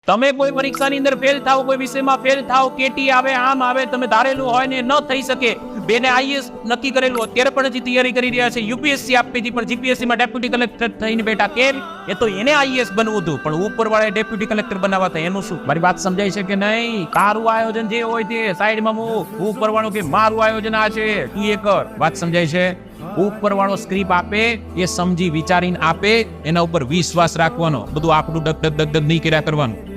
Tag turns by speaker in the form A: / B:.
A: તમે કોઈ પરીક્ષાની અંદર ફેલ થાવ, કોઈ વિષયમાં ફેલ થાવ, કેટી આવે, આમ આવે, તમે ધારેલું હોય ને ન થઈ શકે. બેને આઈએસ નક્કી કરેલું, અત્યારે પણ હજી તૈયારી કરી રહ્યા છે, યુપીએસસી આપી હતી, પણ જીપીએસસી માં ડેપ્યુટી કલેક્ટર થઈને બેઠા. કેમ? એ તો એને આઈએસ બનવું હતું, પણ ઉપરવાળાએ ડેપ્યુટી કલેક્ટર બનાવવા હતા. એનું શું? મારી વાત સમજાય છે કે નહીં? તારું આયોજન જે હોય તે સાઈડમાં મૂક. ઉપરવાળો કે મારું આયોજન આ છે, તું એ કર. વાત સમજાય છે? ઉપરવાળો સ્ક્રિપ્ટ આપે, એ સમજી વિચારીને આપે, એના ઉપર વિશ્વાસ રાખવાનો. બધું આપણું ડગ ડગ ડગ ડગ નહીં કર્યા કરવાનું.